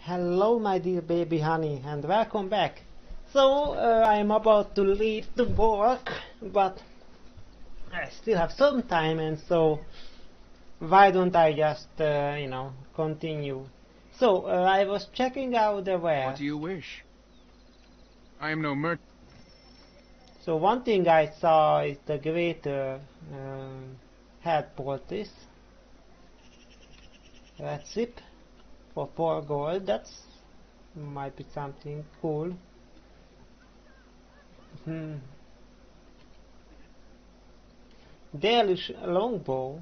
Hello my dear baby honey and welcome back. So I'm about to leave to work, but I still have some time, and so why don't I just continue. So I was checking out the What web. do you wish? I am no merchant. So one thing I saw is the greater head poultice recipe for 4 gold. That's might be something cool. Hmm. Delish longbow.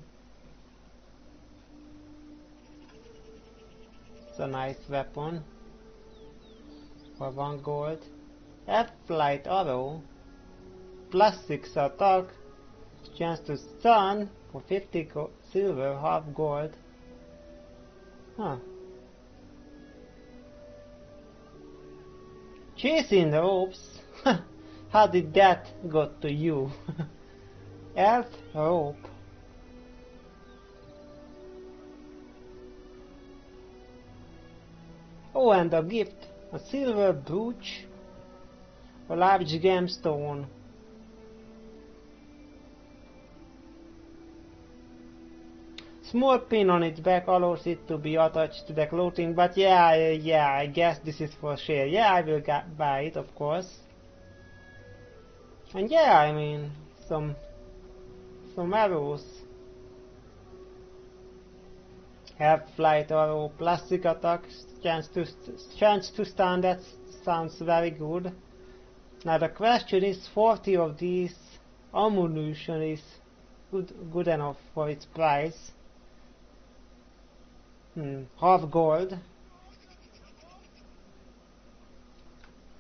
It's a nice weapon for 1 gold. F-Flight Arrow, plus 6 attack, chance to stun for 50 silver, half gold. Huh. Chasing the ropes. How did that got to you? Elf rope. Oh, and a gift. A silver brooch. A large gemstone. Small pin on its back allows it to be attached to the clothing, but yeah, I guess this is for sale. Yeah, I will buy it, of course. And yeah, I mean, some arrows. Have flight arrow, plastic attack, chance to stun. That sounds very good. Now the question is, 40 of these ammunition is good enough for its price. Half gold.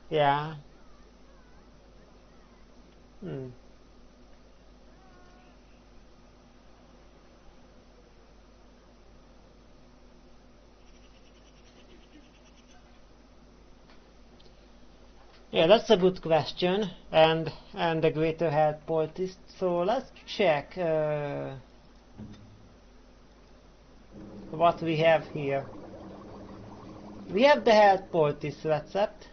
Yeah. Hmm. Yeah, that's a good question, and the greater head poultice. So let's check what we have here. We have the head poultice recipe.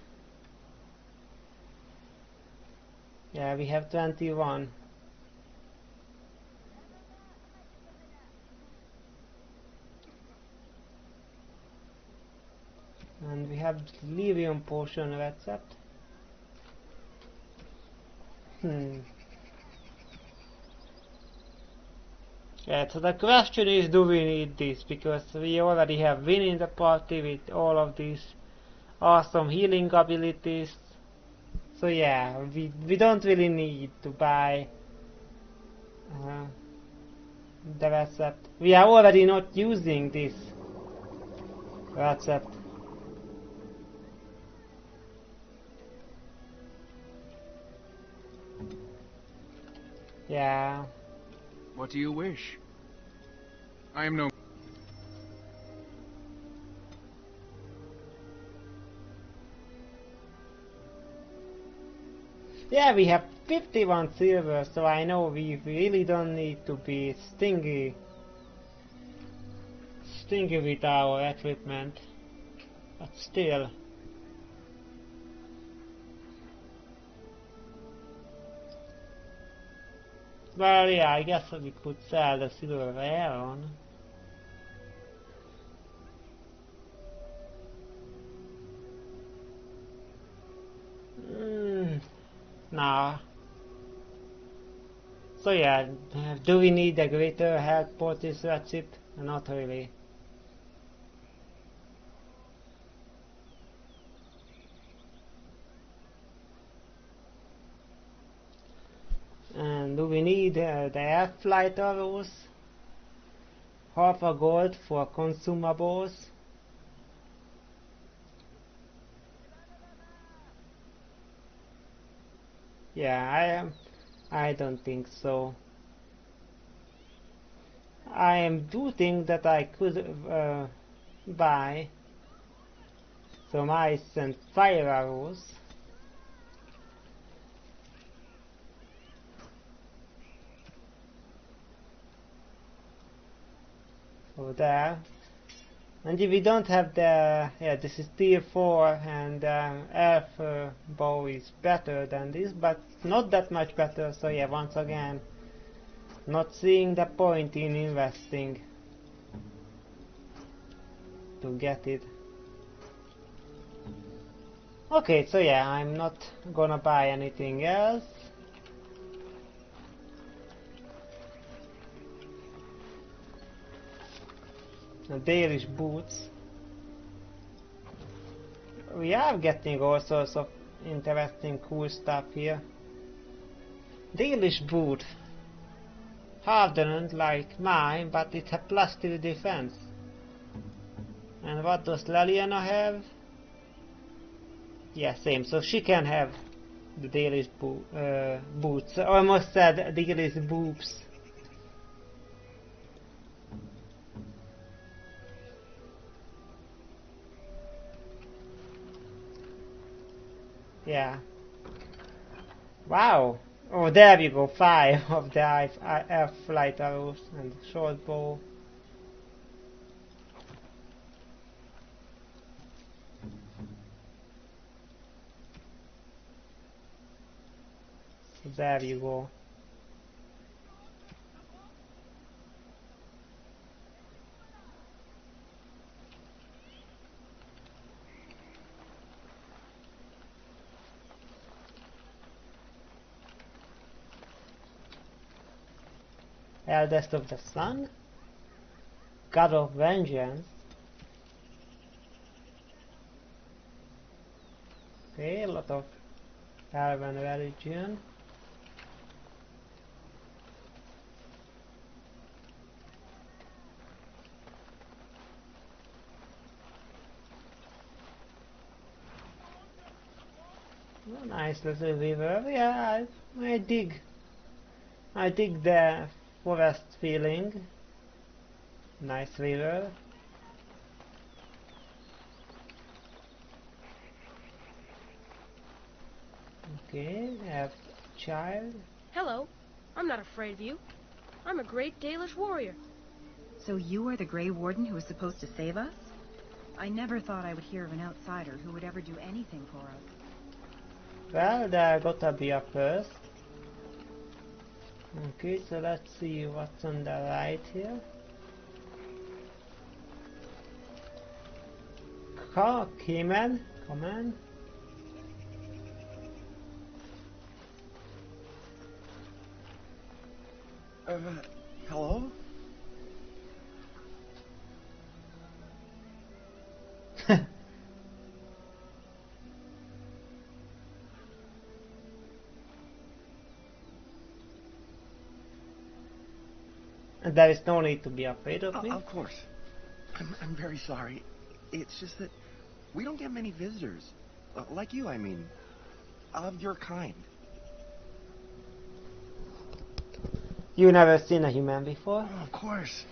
Yeah, we have 21. And we have delirium potion recipe. Yeah, so the question is, do we need this? Because we already have Win in the party with all of these awesome healing abilities. So yeah, we don't really need to buy uh, the recipe. We are already not using this recipe. Yeah. What do you wish? I am no... Yeah, we have 51 silver, so I know we really don't need to be stingy with our equipment. But still. Well, yeah, I guess we could sell the silver iron. Nah. So yeah, do we need a greater health poultice recipe? Not really. And do we need the air flight arrows? Half a gold for consumables. Yeah, I don't think so. I do think that I could buy some ice and fire arrows. So there. And if we don't have the, yeah, this is tier 4 and elf bow is better than this, but not that much better, so yeah, once again, not seeing the point in investing to get it. Okay, so yeah, I'm not gonna buy anything else. Dalish boots. We are getting all sorts of interesting cool stuff here. Dalish boot. Hardened like mine, but it has +2 defense. And what does Leliana have? Yeah, same. So she can have the Dalish boots. I almost said Dalish boobs. Yeah. Wow. Oh, there you go. 5 of the F flight arrows and short bow. So there you go. Eldest of the Sun. God of Vengeance. Okay, a lot of Elven religion. Oh, nice little river. Yeah, I dig. I dig the forest feeling. Nice river. Okay, have child. Hello. I'm not afraid of you. I'm a great Dalish warrior. So you are the Grey Warden who was supposed to save us? I never thought I would hear of an outsider who would ever do anything for us. Well, there gotta be a first. Okay, so let's see what's on the right here. Cayman, come on. Hello? And there is no need to be afraid of me. Of course. I'm very sorry. It's just that we don't get many visitors. Like you, I mean. Of your kind. You never seen a human before? Oh, of course.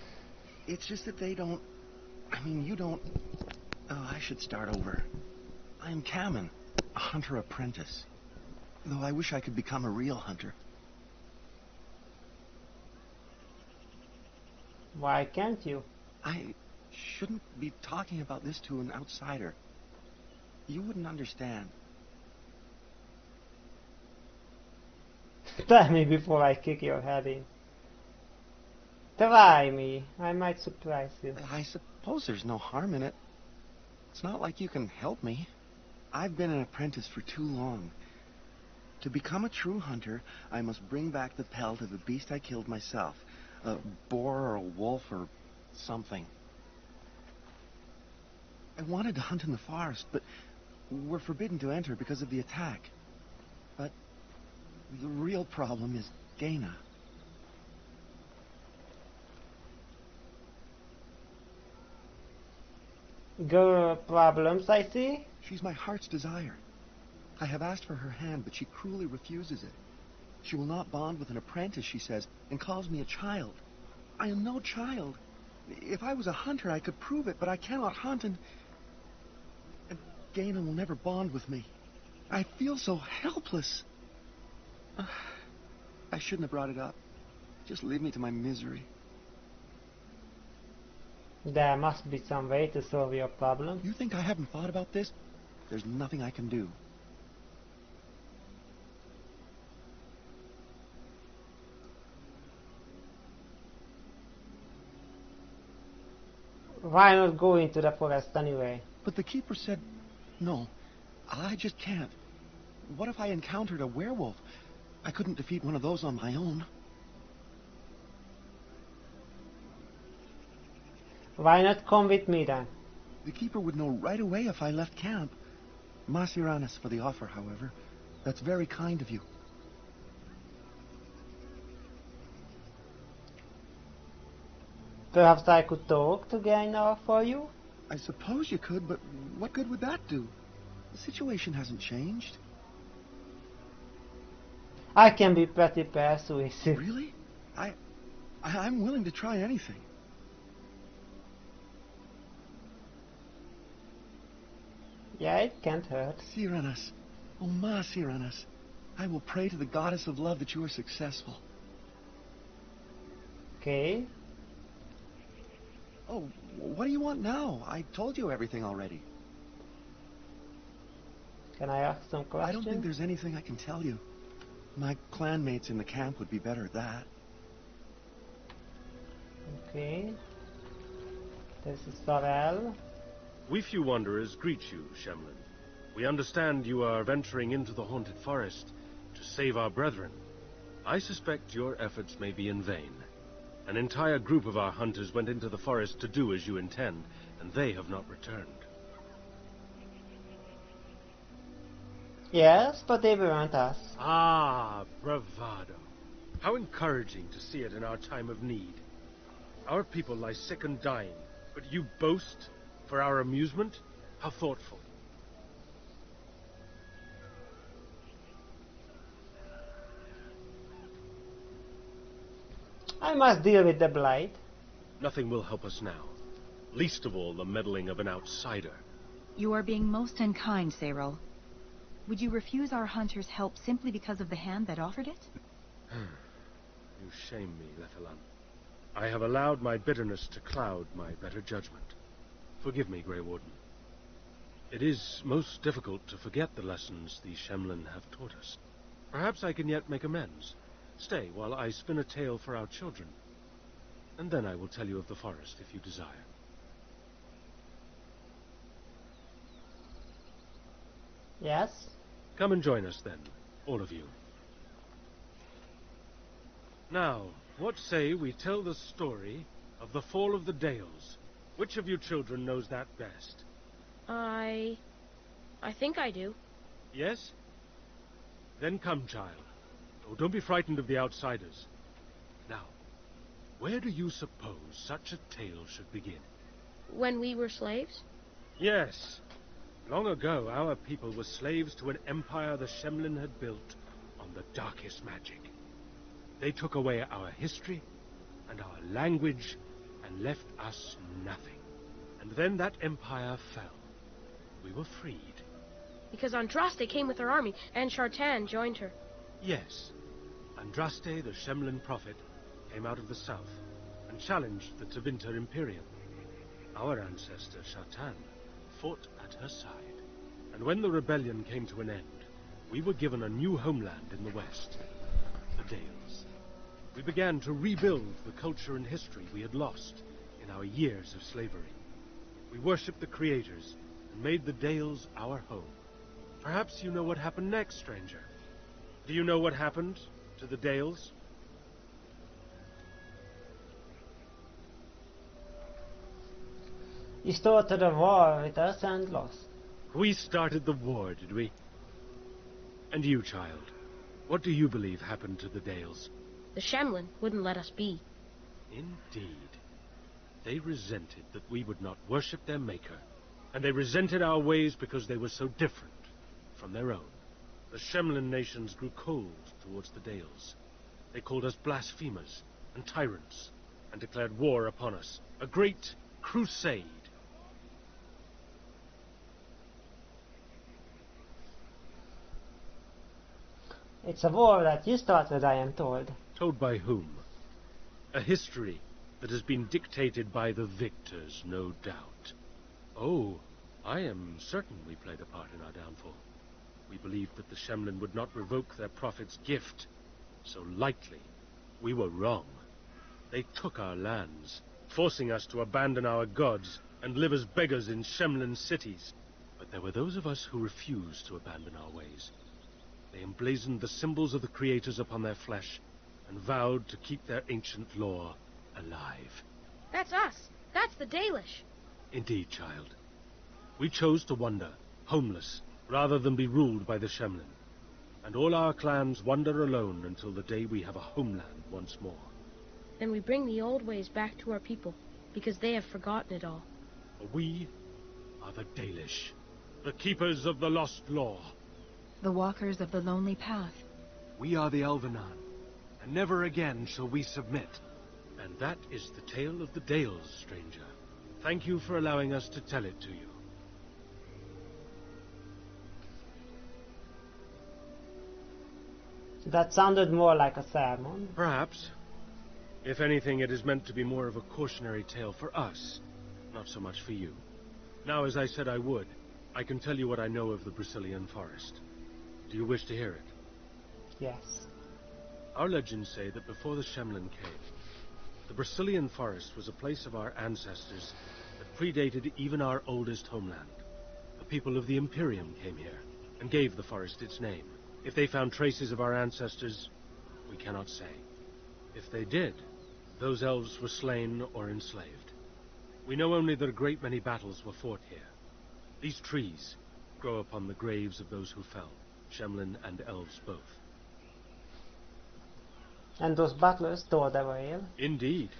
It's just that they don't... I mean, you don't... Oh, I should start over. I'm Kamen, a hunter apprentice. Though I wish I could become a real hunter. Why can't you? I shouldn't be talking about this to an outsider. You wouldn't understand. Tell me before I kick your head in. Try me. I might surprise you. I suppose there's no harm in it. It's not like you can help me. I've been an apprentice for too long. To become a true hunter, I must bring back the pelt of the beast I killed myself. A boar or a wolf or something. I wanted to hunt in the forest, but we're forbidden to enter because of the attack. But the real problem is Gaina. Girl problems, I see. She's my heart's desire. I have asked for her hand, but she cruelly refuses it. She will not bond with an apprentice, she says, and calls me a child. I am no child. If I was a hunter, I could prove it, but I cannot hunt, and Gaina will never bond with me. I feel so helpless. I shouldn't have brought it up. Just leave me to my misery. There must be some way to solve your problem. You think I haven't thought about this? There's nothing I can do. Why not go into the forest anyway? But the keeper said, no, I just can't. What if I encountered a werewolf? I couldn't defeat one of those on my own. Why not come with me then? The keeper would know right away if I left camp. Masiranis for the offer, however. That's very kind of you. Perhaps I could talk to Gainar for you? I suppose you could, but what good would that do? The situation hasn't changed. I can be pretty persuasive. Really? I'm willing to try anything. Yeah, it can't hurt. Siranas. Oh, Ma Siranas. I will pray to the goddess of love that you are successful. Okay. Oh, what do you want now? I told you everything already. Can I ask some questions? I don't think there's anything I can tell you. My clanmates in the camp would be better at that. Okay. This is Sorel. We few wanderers greet you, Shemlin. We understand you are venturing into the haunted forest to save our brethren. I suspect your efforts may be in vain. An entire group of our hunters went into the forest to do as you intend, and they have not returned. Yes, but they weren't us. Ah, bravado. How encouraging to see it in our time of need. Our people lie sick and dying, but you boast for our amusement? How thoughtful. I must deal with the blight. Nothing will help us now. Least of all the meddling of an outsider. You are being most unkind, Cyril. Would you refuse our hunters' help simply because of the hand that offered it? You shame me, Lethalan. I have allowed my bitterness to cloud my better judgment. Forgive me, Grey Warden. It is most difficult to forget the lessons the Shemlin have taught us. Perhaps I can yet make amends. Stay while I spin a tale for our children, and then I will tell you of the forest if you desire. Yes? Come and join us then, all of you. Now, what say we tell the story of the fall of the Dales? Which of you children knows that best? I think I do. Yes? Then come, child. Oh, don't be frightened of the outsiders. Now, where do you suppose such a tale should begin? When we were slaves? Yes. Long ago, our people were slaves to an empire the Shemlin had built on the darkest magic. They took away our history and our language and left us nothing. And then that empire fell. We were freed. Because Andraste came with her army, and Shartan joined her. Yes. Andraste, the Shemlin prophet, came out of the south and challenged the Tevinter Imperium. Our ancestor, Shartan, fought at her side. And when the rebellion came to an end, we were given a new homeland in the west, the Dales. We began to rebuild the culture and history we had lost in our years of slavery. We worshipped the creators and made the Dales our home. Perhaps you know what happened next, stranger. Do you know what happened to the Dales? You started a war with us and lost. We started the war, did we? And you, child, what do you believe happened to the Dales? The Shemlin wouldn't let us be. Indeed. They resented that we would not worship their maker, and they resented our ways because they were so different from their own. The Shemlin nations grew cold towards the Dales. They called us blasphemers and tyrants, and declared war upon us, a great crusade. It's a war that you started, I am told. Told by whom? A history that has been dictated by the victors, no doubt. Oh, I am certain we played a part in our downfall. We believed that the Shemlin would not revoke their prophet's gift so lightly. We were wrong. They took our lands, forcing us to abandon our gods and live as beggars in Shemlin cities. But there were those of us who refused to abandon our ways. They emblazoned the symbols of the creators upon their flesh and vowed to keep their ancient lore alive. That's us. That's the Dalish. Indeed, child. We chose to wander, homeless, rather than be ruled by the Shemlin. And all our clans wander alone until the day we have a homeland once more. Then we bring the old ways back to our people, because they have forgotten it all. For we are the Dalish, the keepers of the lost lore. The walkers of the lonely path. We are the Elvenan, and never again shall we submit. And that is the tale of the Dales, stranger. Thank you for allowing us to tell it to you. That sounded more like a sermon. Perhaps. If anything, it is meant to be more of a cautionary tale for us, not so much for you. Now, as I said I would, I can tell you what I know of the Brisilian forest. Do you wish to hear it? Yes. Our legends say that before the Shemlin came, the Brisilian forest was a place of our ancestors that predated even our oldest homeland. The people of the Imperium came here and gave the forest its name. If they found traces of our ancestors, we cannot say. If they did, those elves were slain or enslaved. We know only that a great many battles were fought here. These trees grow upon the graves of those who fell, Shemlin and elves both. And those battlers tore the veil. Indeed.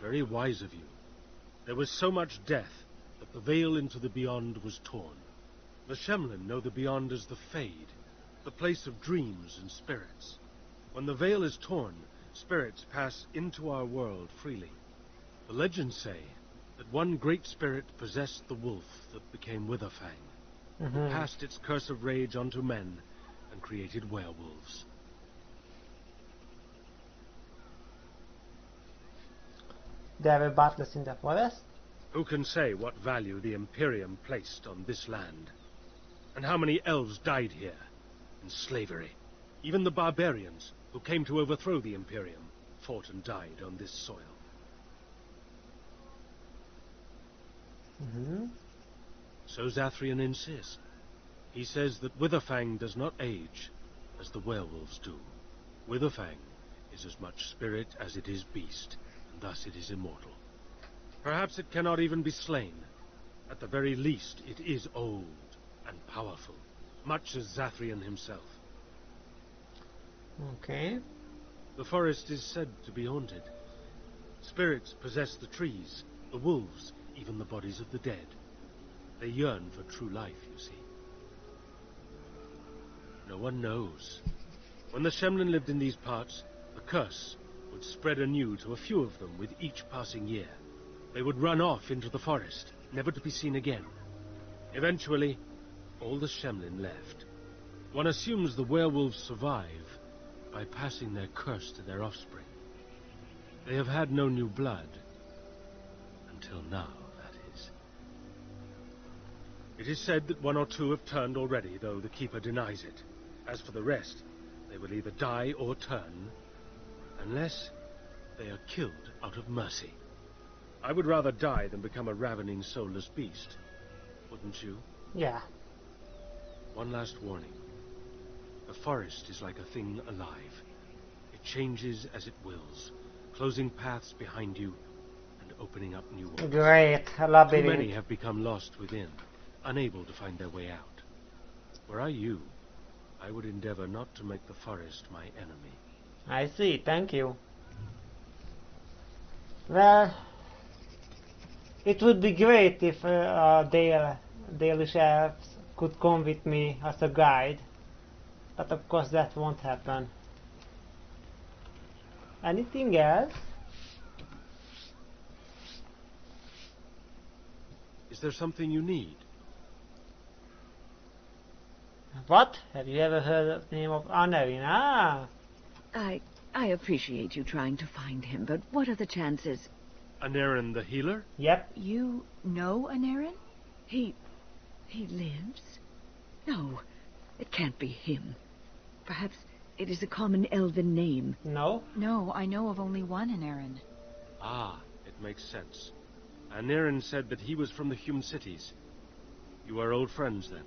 Very wise of you. There was so much death that the veil into the beyond was torn. The Shemlin know the beyond as the Fade, the place of dreams and spirits. When the veil is torn, spirits pass into our world freely. The legends say that one great spirit possessed the wolf that became Witherfang, who passed its curse of rage onto men and created werewolves. There were battles in the forest. Who can say what value the Imperium placed on this land? And how many elves died here in slavery? Even the barbarians who came to overthrow the Imperium fought and died on this soil. So Zathrian insists. He says that Witherfang does not age as the werewolves do. Witherfang is as much spirit as it is beast, and thus it is immortal. Perhaps it cannot even be slain. At the very least, it is old and powerful, much as Zathrian himself. Okay. The forest is said to be haunted. Spirits possess the trees, the wolves, even the bodies of the dead. They yearn for true life, you see. No one knows. When the Shemlin lived in these parts, the curse would spread anew to a few of them with each passing year. They would run off into the forest, never to be seen again. Eventually, all the Shemlin left. One assumes the werewolves survive by passing their curse to their offspring. They have had no new blood. Until now, that is. It is said that one or two have turned already, though the Keeper denies it. As for the rest, they will either die or turn, unless they are killed out of mercy. I would rather die than become a ravening, soulless beast. Wouldn't you? Yeah. One last warning. The forest is like a thing alive. It changes as it wills, closing paths behind you and opening up new ones. Great. Too Labyrinth. many have become lost within, unable to find their way out. Were I you, I would endeavor not to make the forest my enemy. I see. Thank you. Well, it would be great if Dalish elves could come with me as a guide. But of course that won't happen. Anything else? Is there something you need? What? Have you ever heard of the name of Anarian? Ah! I appreciate you trying to find him, but what are the chances? Aneirin the healer? Yep. You know Aneirin? He lives? No, it can't be him. Perhaps it is a common elven name. No? No, I know of only one Aneirin. Ah, it makes sense. Aneirin said that he was from the Hume cities. You are old friends, then?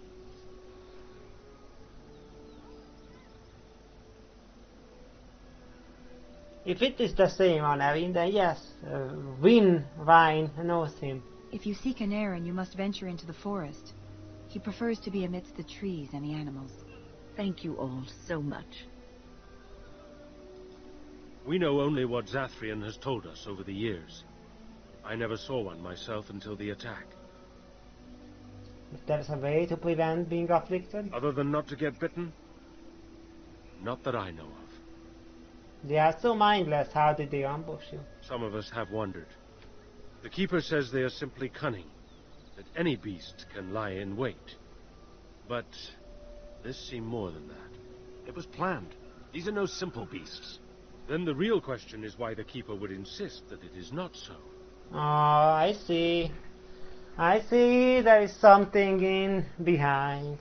If it is the same Aneirin, then yes, Vin Vine knows him. If you seek Aneirin, you must venture into the forest. He prefers to be amidst the trees and the animals. Thank you all so much. We know only what Zathrian has told us over the years. I never saw one myself until the attack. If there's a way to prevent being afflicted, Other than not to get bitten? Not that I know of. they are so mindless, how did they ambush you? Some of us have wondered. The Keeper says they are simply cunning, that any beast can lie in wait. But this seemed more than that. It was planned. These are no simple beasts. Then the real question is why the Keeper would insist that it is not so. Oh, I see. I see there is something in behind.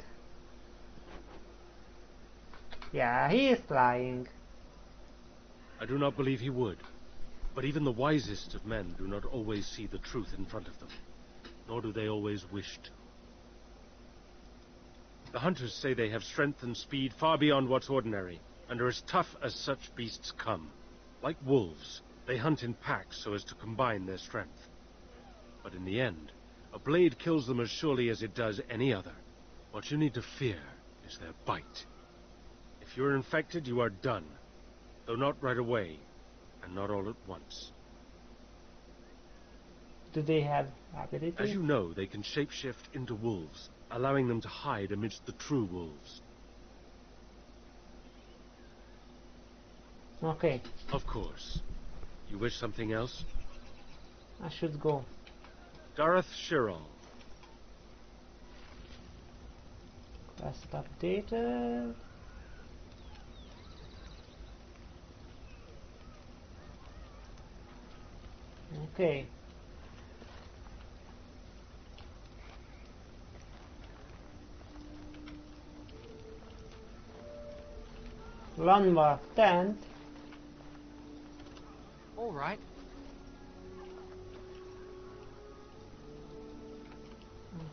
Yeah, he is lying. I do not believe he would. But even the wisest of men do not always see the truth in front of them. Nor do they always wish to. The hunters say they have strength and speed far beyond what's ordinary, and are as tough as such beasts come. Like wolves, they hunt in packs so as to combine their strength. But in the end, a blade kills them as surely as it does any other. What you need to fear is their bite. If you're infected, you are done. Though not right away, and not all at once. Do they have ability? As you know, they can shapeshift into wolves, allowing them to hide amidst the true wolves. Okay, Of course. You wish something else? I should go. Dareth Shirol. Quest updated. Okay. Llanmark tent. All right.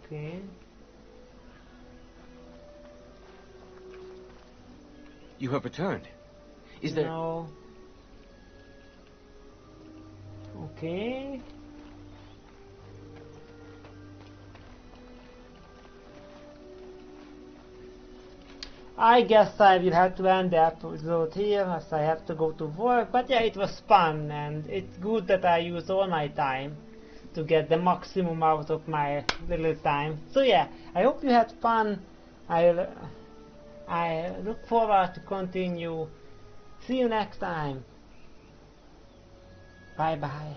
Okay. You have returned. Is there... No. Okay. I guess I will have to end the episode here as I have to go to work, but yeah, it was fun and it's good that I used all my time to get the maximum out of my little time. So yeah, I hope you had fun. I look forward to continue. See you next time. Bye bye.